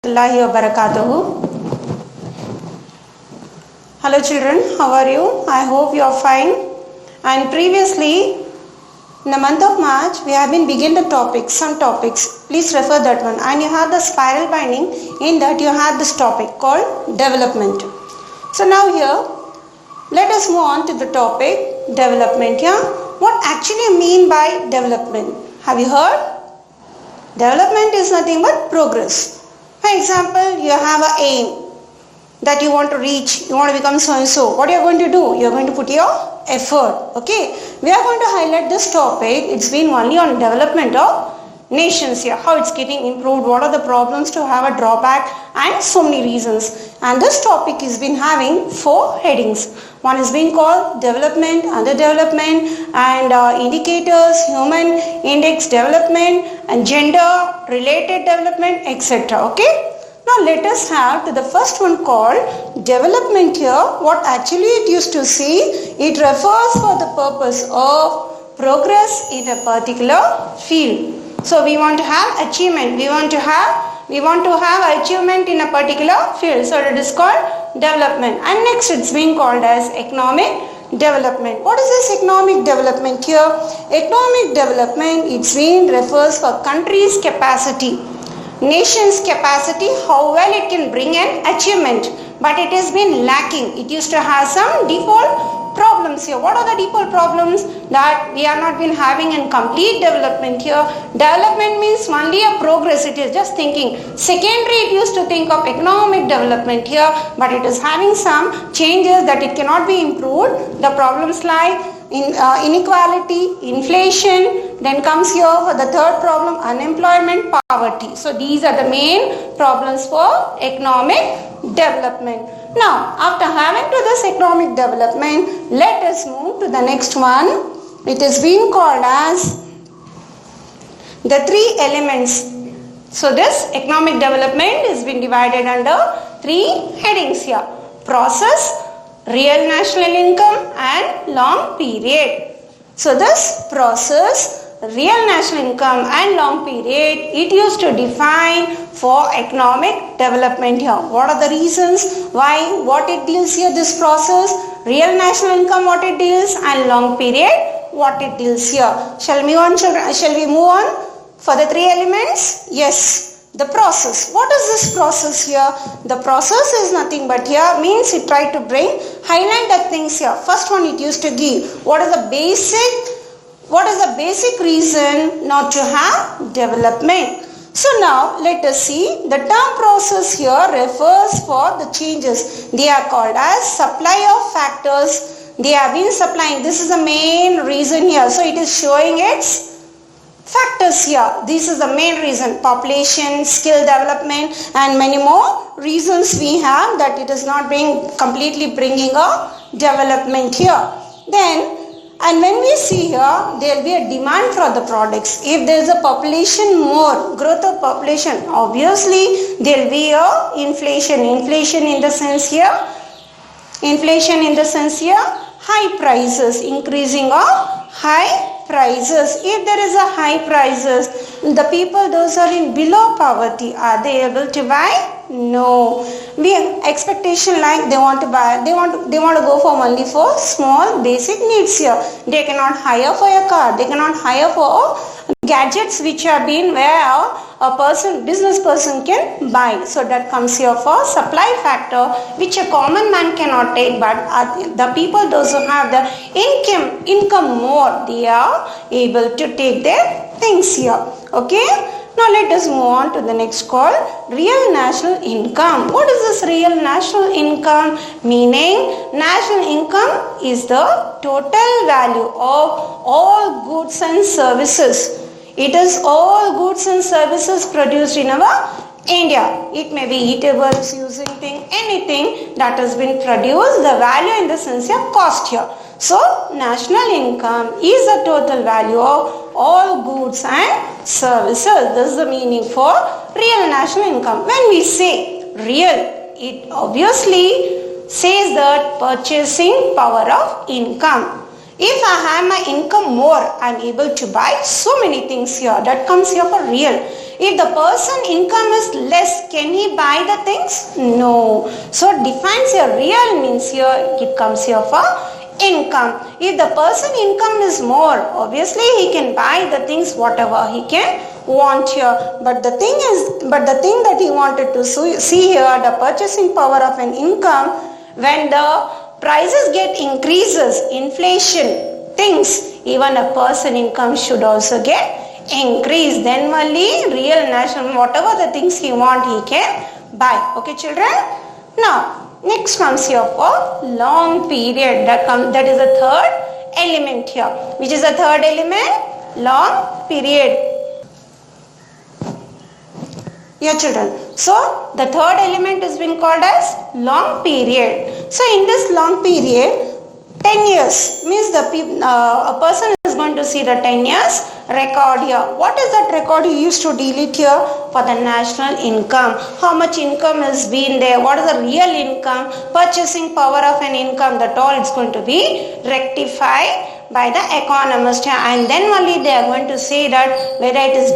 Allahi wa barakatuhu. Hello children, how are you? I hope you are fine. And previously, in the month of March, we have been begin the topics, some topics. Please refer that one. And you have the spiral binding. In that you have this topic called development. So now here, let us move on to the topic development. Yeah, what actually mean by development? Have you heard? Development is nothing but progress. For example, you have an aim that you want to reach, you want to become so and so. What you are going to do? You are going to put your effort. Okay, we are going to highlight this topic. It's been only on development of nations here, how it's getting improved, what are the problems to have a drawback, and so many reasons. And this topic has been having 4 headings. One is being called development, under development, and indicators, human index development, and gender related development, etc. Okay. Now let us have to the first one called development here. What actually it used to see, it refers for the purpose of progress in a particular field. So we want to have achievement. We want to have achievement in a particular field. So it is called development. And next it's being called as economic development. What is this economic development here? Economic development, it's been refers for country's capacity, nation's capacity, how well it can bring an achievement, but it has been lacking. It used to have some default problems here. What are the default problems? That we are not been having in complete development here. Development means only a progress. It is just thinking. Secondary, it used to think of economic development here, but it is having some changes that it cannot be improved. The problems like inequality, inflation, then comes here for the third problem, unemployment, poverty. So these are the main problems for economic development. Now, after having to this economic development, let us move to the next one. It is being called as the 3 elements. So this economic development has been divided under 3 headings here. Process, real national income, and long period. So this process, real national income and long period, it used to define for economic development here. What are the reasons why, what it deals here, this process, real national income, what it deals, and long period, what it deals here. Shall we move on for the 3 elements? Yes. The process. What is this process here? The process is nothing but here means it tried to highlight the things here. First one it used to give what is the basic reason not to have development. So now let us see, the term process here refers for the changes. They are called as supply of factors. They have been supplying. This is the main reason here. So it is showing its factors here. This is the main reason. Population, skill development, and many more reasons we have that it is not being completely bringing a development here. Then, and when we see here, there will be a demand for the products. If there is a population more, growth of population, obviously there will be a inflation. Inflation in the sense here, high prices, increasing of high prices. If there is a high prices, the people those are in below poverty, are they able to buy? No. We have expectation like they want to buy, they want to go for only for small basic needs here. They cannot hire for a car, they cannot hire for gadgets which have been where a business person can buy. So that comes here for supply factor which a common man cannot take, but the people those who have the income more, they are able to take their things here. Okay. Now let us move on to the next called real national income. What is this real national income? Meaning national income is the total value of all goods and services. It is all goods and services produced in our India. It may be eatables, using thing, anything that has been produced, the value in the sense of cost here. So national income is the total value of all goods and services. This is the meaning for real national income. When we say real, it obviously says that purchasing power of income. If I have my income more, I am able to buy so many things here. That comes here for real. If the person income is less, can he buy the things? No. So defines here real means here it comes here for income. If the person income is more, obviously he can buy the things whatever he can want here. But the thing that he wanted to see here, the purchasing power of an income, when the prices get increases, inflation, things, even a person income should also get increase. Then only real national, whatever the things he want, he can buy. Okay, children? Now, next comes here for long period. That is the third element here. Which is the third element? Long period. Yeah, children. So, the third element is being called as long period. So, in this long period, 10 years means a person is going to see the 10 years record here. What is that record you used to delete here? For the national income. How much income has been there? What is the real income? Purchasing power of an income. That all is going to be rectified by the economist. And then only they are going to say that whether it is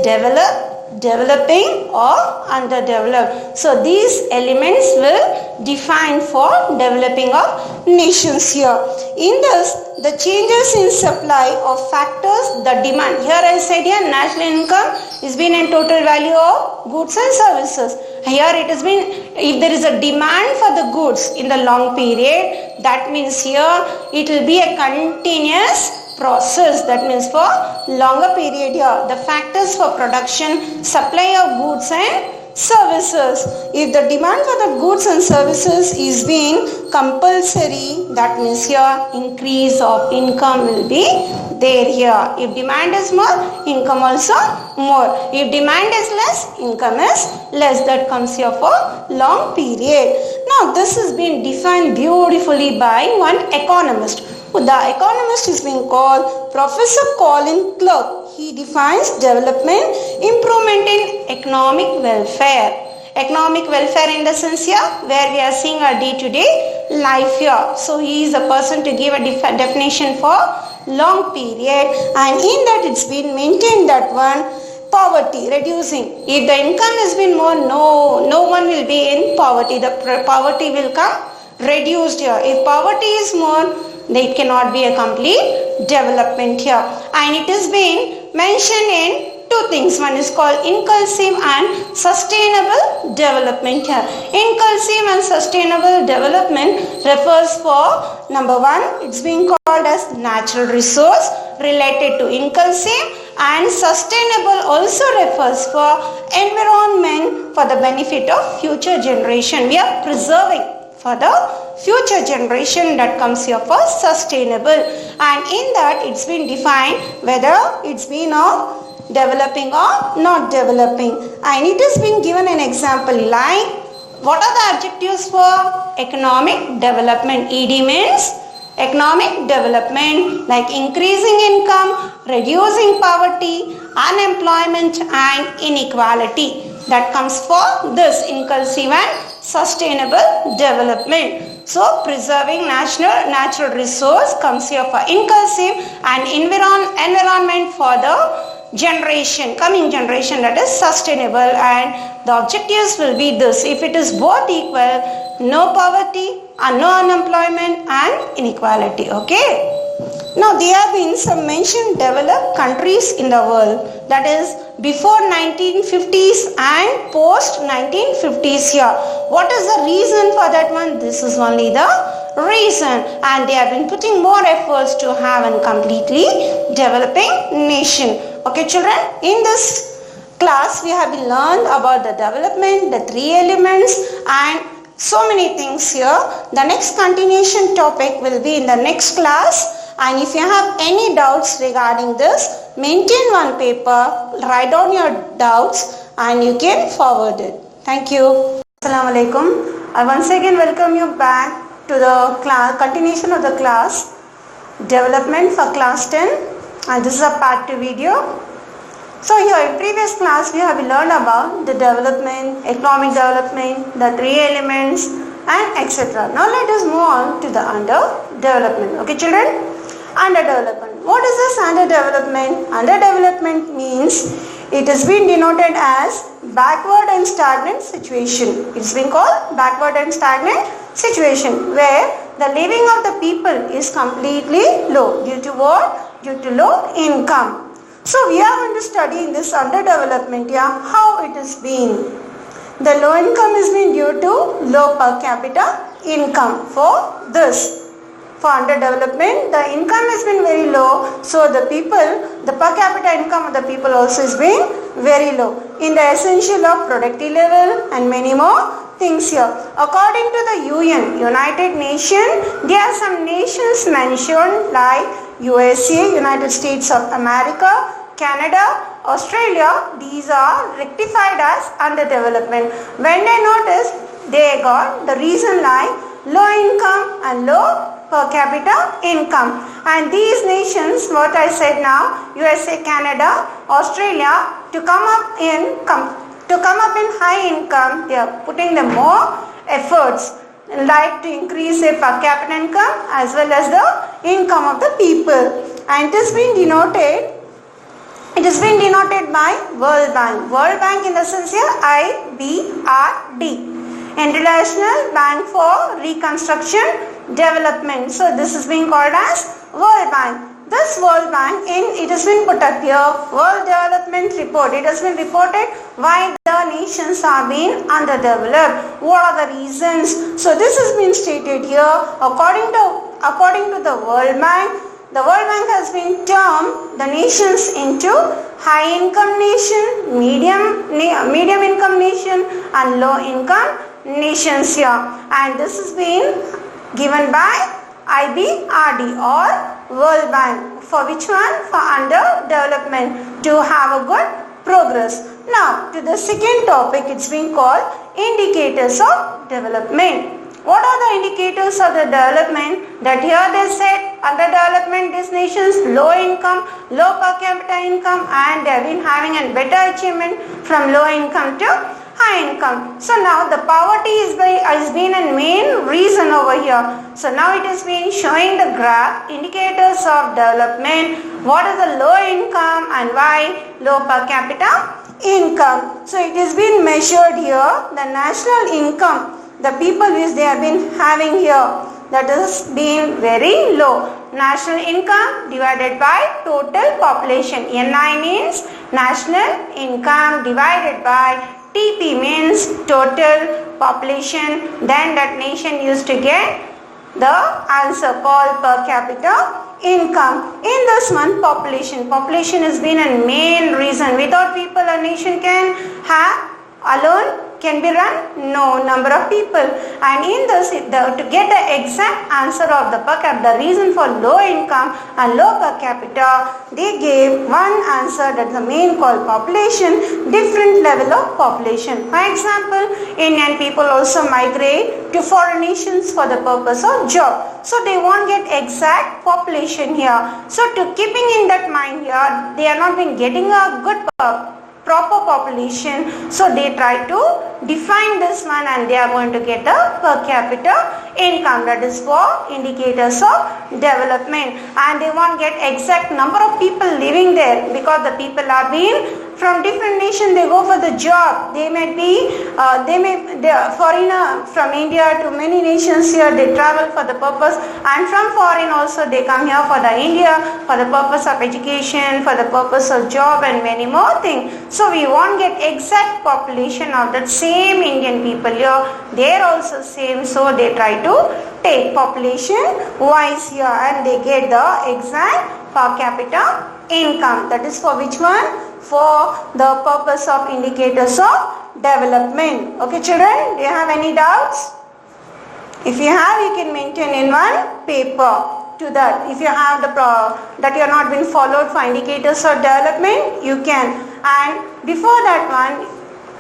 developing or underdeveloped. So these elements will define for developing of nations here. In this, the changes in supply of factors, the demand. Here I said here national income is been in total value of goods and services. Here it has been, if there is a demand for the goods in the long period, that means here it will be a continuous process. That means for longer period here, the factors for production, supply of goods and services. If the demand for the goods and services is being compulsory, that means here increase of income will be there here. If demand is more, income also more. If demand is less, income is less. That comes here for long period. Now this has been defined beautifully by one economist. The economist is being called Professor Colin Clark. He defines development, improvement in economic welfare. Economic welfare in the sense here where we are seeing our day-to-day life here. So he is a person to give a definition for long period, and in that it's been maintained that one poverty reducing. If the income has been more, no one will be in poverty. The poverty will come reduced here. If poverty is more, it cannot be a complete development here. And it has been mentioned in two things. One is called inclusive and sustainable development here. Inclusive and sustainable development refers for number one, it's being called as natural resource related to inclusive, and sustainable also refers for environment for the benefit of future generation. We are preserving for the future generation. That comes here for sustainable, and in that it's been defined whether it's been of developing or not developing, and it has been given an example like what are the adjectives for economic development? ED means economic development, like increasing income, reducing poverty, unemployment and inequality. That comes for this inclusive and sustainable development. So preserving natural resource comes here for inclusive, and environment for the coming generation, that is sustainable, and the objectives will be this. If it is both equal, no poverty and no unemployment and inequality. Okay. Now there have been some mentioned developed countries in the world, that is before 1950s and post 1950s here. What is the reason for that one? This is only the reason, and they have been putting more efforts to have a completely developing nation. Okay children, in this class we have been learned about the development, the three elements and so many things here. The next continuation topic will be in the next class. And if you have any doubts regarding this, maintain one paper, write down your doubts and you can forward it. Thank you. Assalamu alaikum. I once again welcome you back to the continuation of the class development for class 10, and this is a part 2 video. So here in previous class we have learned about the development, economic development, the three elements and etc. Now let us move on to the under development. Okay children. underdevelopment. What is this underdevelopment? Underdevelopment means it has been denoted as backward and stagnant situation. It's been called backward and stagnant situation where the living of the people is completely low. Due to what? Due to low income. So we are going to study in this underdevelopment how it has been. The low income has been due to low per capita income. For this, for underdevelopment, the income has been very low, so the per capita income of the people also has been very low in the essential of productive level and many more things here. According to the United Nations, there are some nations mentioned like USA, United States of America, Canada, Australia. These are rectified as underdevelopment. When they notice, they got the reason like low income and low per capita income. And these nations, what I said now, USA, Canada, Australia, to come up in high income, they are putting the more efforts like to increase their per capita income as well as the income of the people. And it has been denoted by World Bank. World Bank in the sense here IBRD. International Bank for Reconstruction Development. So this is being called as World Bank. This World Bank, it has been put up here, World Development Report. It has been reported why the nations are being underdeveloped. What are the reasons? So this has been stated here. According to the World Bank, the World Bank has been termed the nations into high income nation, medium income nation and low income nations here. And this has been given by IBRD or World Bank. For which one? For underdevelopment, to have a good progress. Now to the second topic, it's been called indicators of development. What are the indicators of the development? That here they said underdevelopment is nations low income, low per capita income, and they have been having a better achievement from low income to high income. So now the poverty has been a main reason over here. So now it has been showing the graph indicators of development. What is the low income and why low per capita income? So it has been measured here, the national income, the people which they have been having here, that has been very low. National income divided by total population. NI means national income divided by TP means total population. Then that nation used to get the answer called per capita income. In this one, population has been a main reason. Without people, a nation can have alone can be run? No, number of people. And in this, to get the exact answer of the per capita, the reason for low income and low per capita, they gave one answer, that is the main called population, different level of population. For example, Indian people also migrate to foreign nations for the purpose of job. So they won't get exact population here. So to keeping in that mind here, they are not been getting a good proper population, so they try to define this one and they are going to get the per capita income, that is for indicators of development. And they won't get exact number of people living there, because the people are being from different nations, they go for the job. They may be foreigner from India to many nations here, they travel for the purpose, and from foreign also they come here for the India for the purpose of education, for the purpose of job and many more things. So we won't get exact population of that same Indian people here. They are also same, so they try to take population wise here and they get the exact per capita income. That is for which one? For the purpose of indicators of development. Okay children, do you have any doubts? If you have, you can maintain in one paper to that. If you have that you are not been followed for indicators of development, you can. And before that one,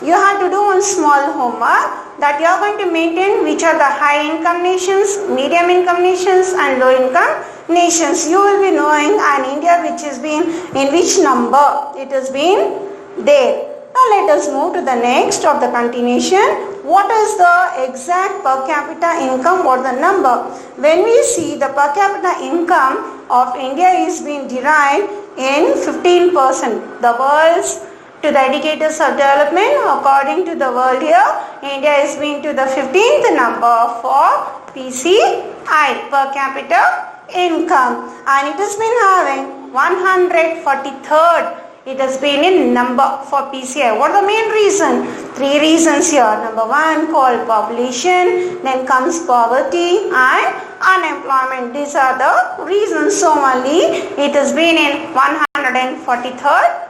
you have to do one small homework, that you are going to maintain which are the high income nations, medium income nations and low income nations. You will be knowing, and India which has been in which number it has been there. Now let us move to the next of the continuation. What is the exact per capita income or the number? When we see the per capita income of India is being derived in 15%. The world's to the indicators of development according to the world here, India is being to the 15th number for PCI, per capita income, and it has been having 143rd. It has been in number for PCI. What are the main reason? Three reasons here. Number one called population, then comes poverty and unemployment. These are the reasons. So only it has been in 143rd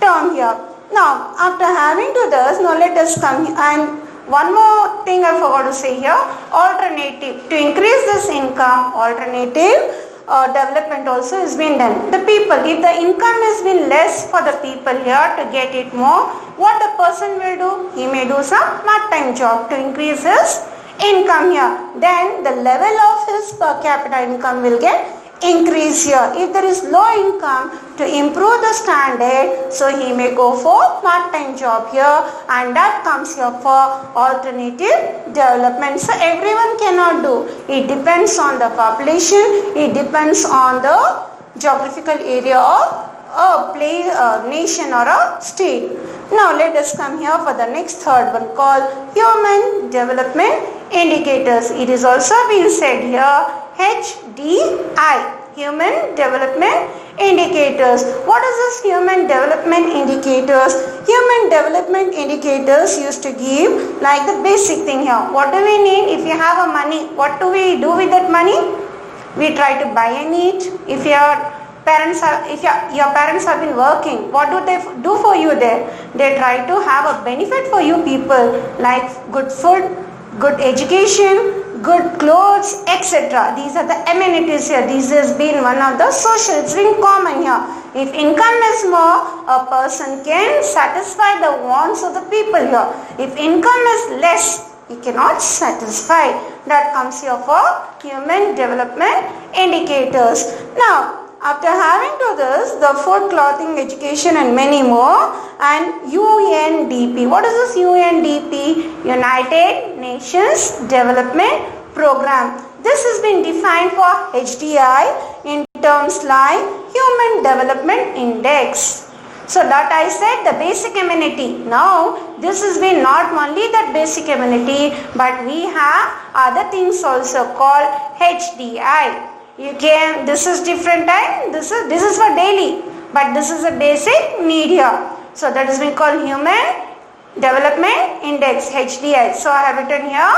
term here. Now after having to this, now let us come here. And one more thing I forgot to say here, alternative. To increase this income, alternative development also has been done. The people, if the income has been less for the people here, to get it more, what the person will do? He may do some part-time job to increase his income here. Then the level of his per capita income will get increase here. If there is low income, to improve the standard, so he may go for part-time job here, and that comes here for alternative development. So everyone cannot do. It depends on the population, it depends on the geographical area of a place, a nation or a state. Now let us come here for the next third one called human development indicators. It is also being said here HDI, Human Development Indicators. What is this Human Development Indicators? Human Development Indicators used to give like the basic thing here. What do we need? If you have a money, what do we do with that money? We try to buy and eat. If your parents have been working, what do they do for you there? They try to have a benefit for you people, like good food, good education, good clothes, etc. These are the amenities here. This has been one of the social, it's been common here. If income is more, a person can satisfy the wants of the people here. If income is less, he cannot satisfy. That comes here for human development indicators. Now, after having to this, the food, clothing, education and many more, and UNDP. What is this UNDP? United Nations Development Program. This has been defined for HDI in terms like Human Development Index. So that I said the basic amenity. Now this has been not only that basic amenity, but we have other things also called HDI. You can, this is different time, this is for daily, but this is a basic need here. So that is being called Human Development Index, HDI. So I have written here,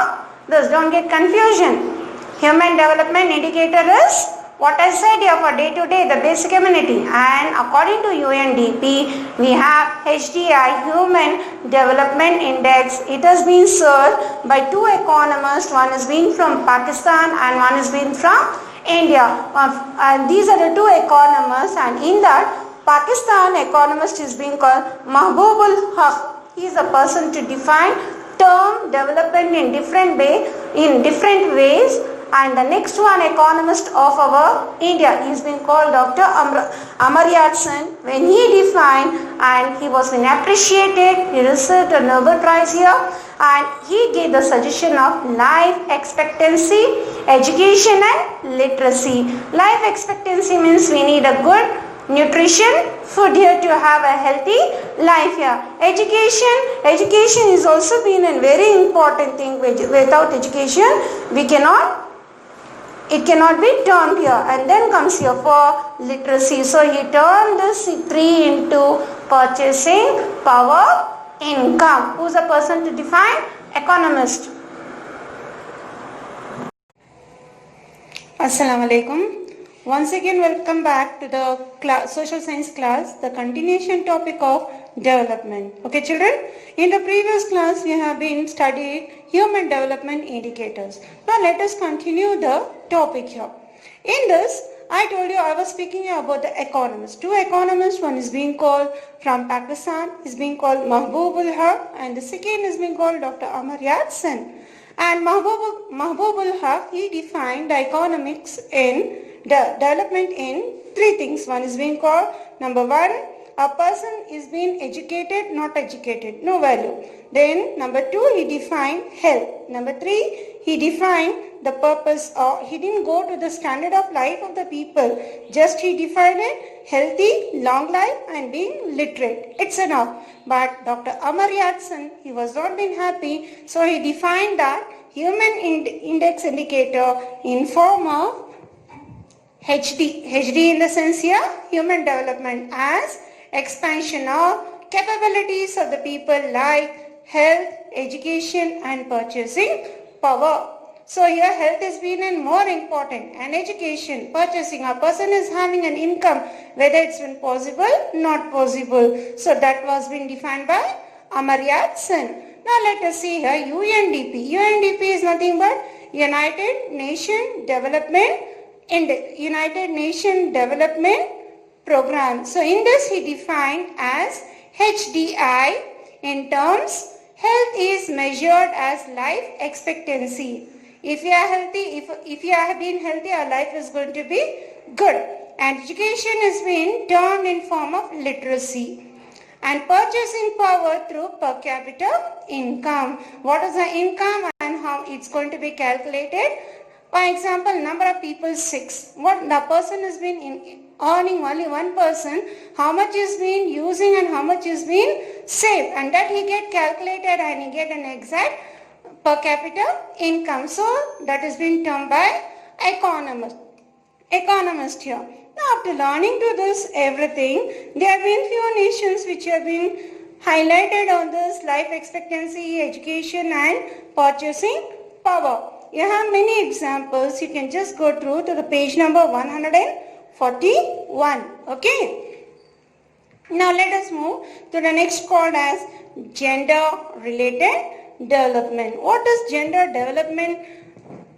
this, don't get confusion. Human Development Indicator is what I said here for day to day, the basic amenity. And according to UNDP, we have HDI, Human Development Index. It has been served by two economists. One is being from Pakistan and one is being from India. And these are the two economists, and in that Pakistan economist is being called Mahbubul Haq. He is a person to define term development in different ways. And the next one economist of our India is being called Dr. Amartya Sen. When he defined, and he was been appreciated, he received a Nobel Prize here, and he gave the suggestion of life expectancy, education and literacy. Life expectancy means we need a good nutrition, food here to have a healthy life here. Education is also been a very important thing. Without education, it cannot be termed here. And then comes here for literacy. So he turned this three into purchasing power, income. Who is the person to define? Economist. Assalamu alaikum. Once again, welcome back to the social science class, the continuation topic of development. Okay children, in the previous class we have been studying human development indicators. Now let us continue the topic here. In this, I told you I was speaking about the economists. Two economists, one is being called from Pakistan, is being called Mahbubul Haq, and the second is being called Dr. Amartya Sen. And Mahbubul Haq, he defined the economics in the development in three things. One is being called, number one, A person is being educated, not educated, no value. Then number 2, he defined health. Number 3, he defined the purpose, or he didn't go to the standard of life of the people. Just he defined it, healthy, long life and being literate. It's enough. But Dr. Amartya Sen, he was not been happy, so he defined that human index indicator in form of HD in the sense here, human development, as expansion of capabilities of the people like health, education and purchasing power. So here health has been more important, and education, purchasing, a person is having an income, whether it's been possible, not possible. So that was been defined by Amartya Sen. Now let us see here UNDP. UNDP is nothing but United Nations Development Program. So in this he defined as HDI in terms, health is measured as life expectancy. If you are healthy, if you have been healthy, our life is going to be good. And education is being termed in form of literacy. And purchasing power through per capita income. What is the income and how it's going to be calculated? For example, number of people 6. What the person has been earning, only one person, how much is being using and how much is being saved, and that he get calculated and he get an exact per capita income. So that is being termed by economist here. Now after learning to this everything, there have been few nations which have been highlighted on this life expectancy, education and purchasing power. You have many examples. You can just go through to the page number 141. Okay. Now let us move to the next called as gender related development. What is gender development?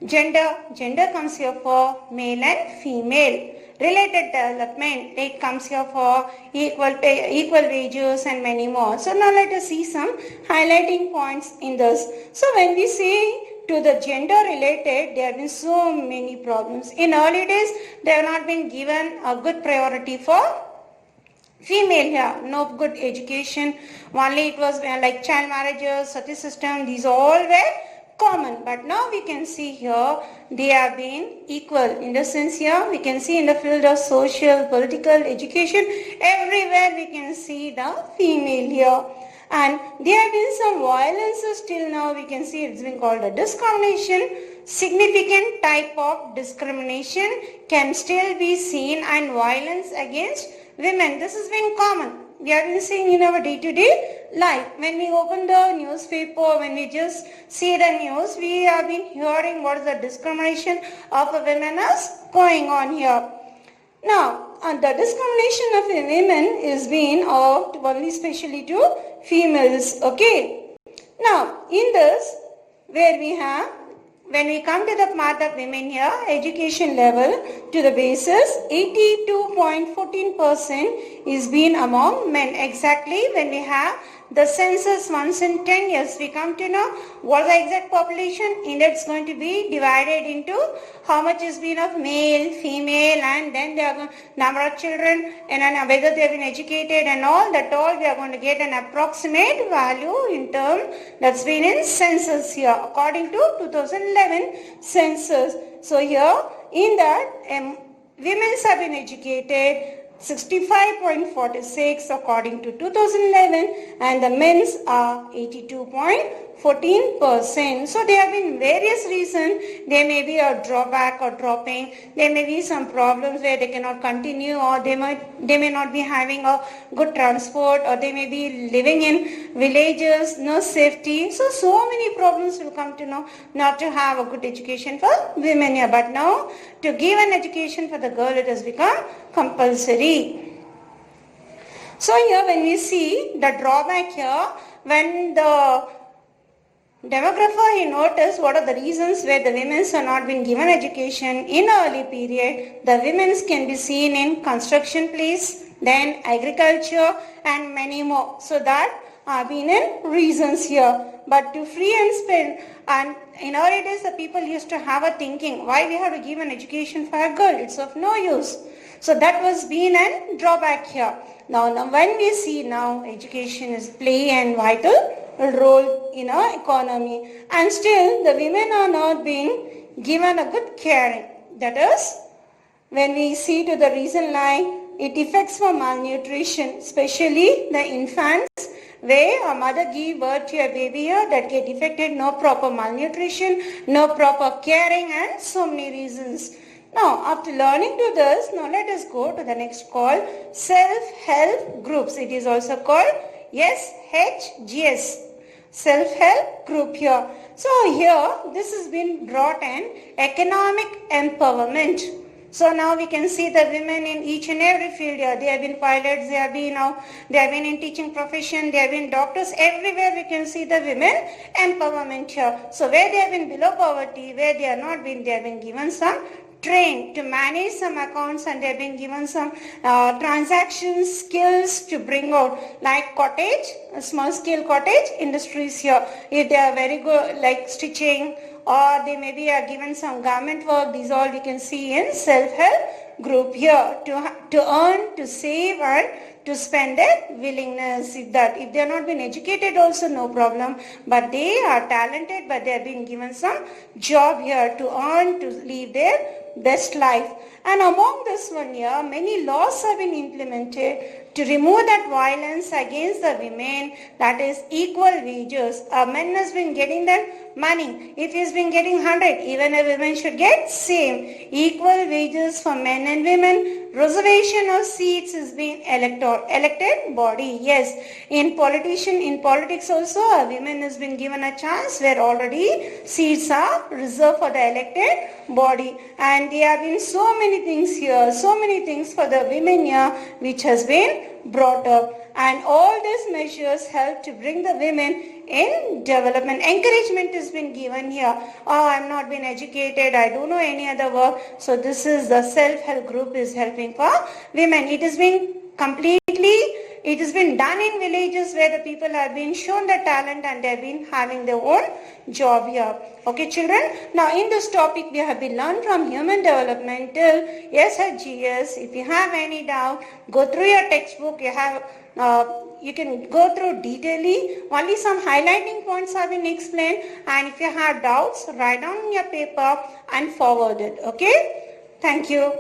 Gender comes here for male and female. Related development, it comes here for equal pay, equal wages and many more. So now let us see some highlighting points in this. So when we say to the gender related, there have been so many problems. In early days, they have not been given a good priority for female here. No good education. Only it was like child marriages, sati system, these all were common. But now we can see here, they have been equal. In the sense here, we can see in the field of social, political, education, everywhere we can see the female here. And there have been some violences till now. We can see it's been called a discrimination. Significant type of discrimination can still be seen, and violence against women. This has been common. We have been seeing in our day-to-day life. When we open the newspaper, when we just see the news, we have been hearing what is the discrimination of a women is going on here. Now, the discrimination of the women is being only specially to females. Okay. Now, in this, where we have, when we come to the part of women here, education level to the basis, 82.14% is being among men. Exactly when we have the census once in 10 years, we come to know what the exact population index is going to be divided into how much is being of male, female, and then the number of children, and then whether they have been educated and all that, all we are going to get an approximate value in term that's been in census here according to 2011 census. So here in that women have been educated 65.46 according to 2011, and the men's are 82.14%. So there have been various reasons. There may be a drawback or dropping. There may be some problems where they cannot continue, or they may not be having a good transport, or they may be living in villages, no safety. So many problems will come to know not to have a good education for women here. But now to give an education for the girl, it has become compulsory. So here when we see the drawback here, when the demographer he noticed what are the reasons where the women are not been given education in early period. The women can be seen in construction place, then agriculture and many more. So that have been in reasons here. But to free and spend, and in early days the people used to have a thinking, why we have to give an education for a girl? It's of no use. So that was been a drawback here. Now when we see now education is play and vital role in our economy, and still the women are not being given a good caring. That is, when we see to the reason like it affects for malnutrition, especially the infants, where a mother give birth to a baby here that get affected, no proper malnutrition, no proper caring, and so many reasons. Now, after learning to this, now let us go to the next called self-help groups. It is also called SHGS, self-help group here. So here, this has been brought in economic empowerment. So now we can see the women in each and every field here. They have been pilots, they have been in teaching profession, they have been doctors. Everywhere we can see the women empowerment here. So where they have been below poverty, where they are not been, they have been given some trained to manage some accounts, and they have been given some transaction skills to bring out, like cottage, small scale cottage industries here. If they are very good like stitching, or they maybe are given some garment work, these all we can see in self-help group here, to earn, to save, and to spend their willingness. If they are not been educated also, no problem, but they are talented, but they have been given some job here to earn, to live their best life. And among this one here, many laws have been implemented to remove that violence against the women, that is equal wages. A man has been getting that money. If he has been getting 100, even a woman should get same. Equal wages for men and women. Reservation of seats is being elected body. Yes, in politics also, a woman has been given a chance where already seats are reserved for the elected body. And there have been so many things here, so many things for the women here which has been brought up. And all these measures help to bring the women in development. Encouragement has been given here. Oh, I'm not been educated, I don't know any other work. So this is the self-help group is helping for women. It has been done in villages where the people have been shown the talent and they have been having their own job here. Okay, children. Now in this topic we have been learned from human development till SHGS. If you have any doubt, go through your textbook. You can go through detailedly. Only some highlighting points have been explained, and if you have doubts, write down in your paper and forward it. Okay? Thank you.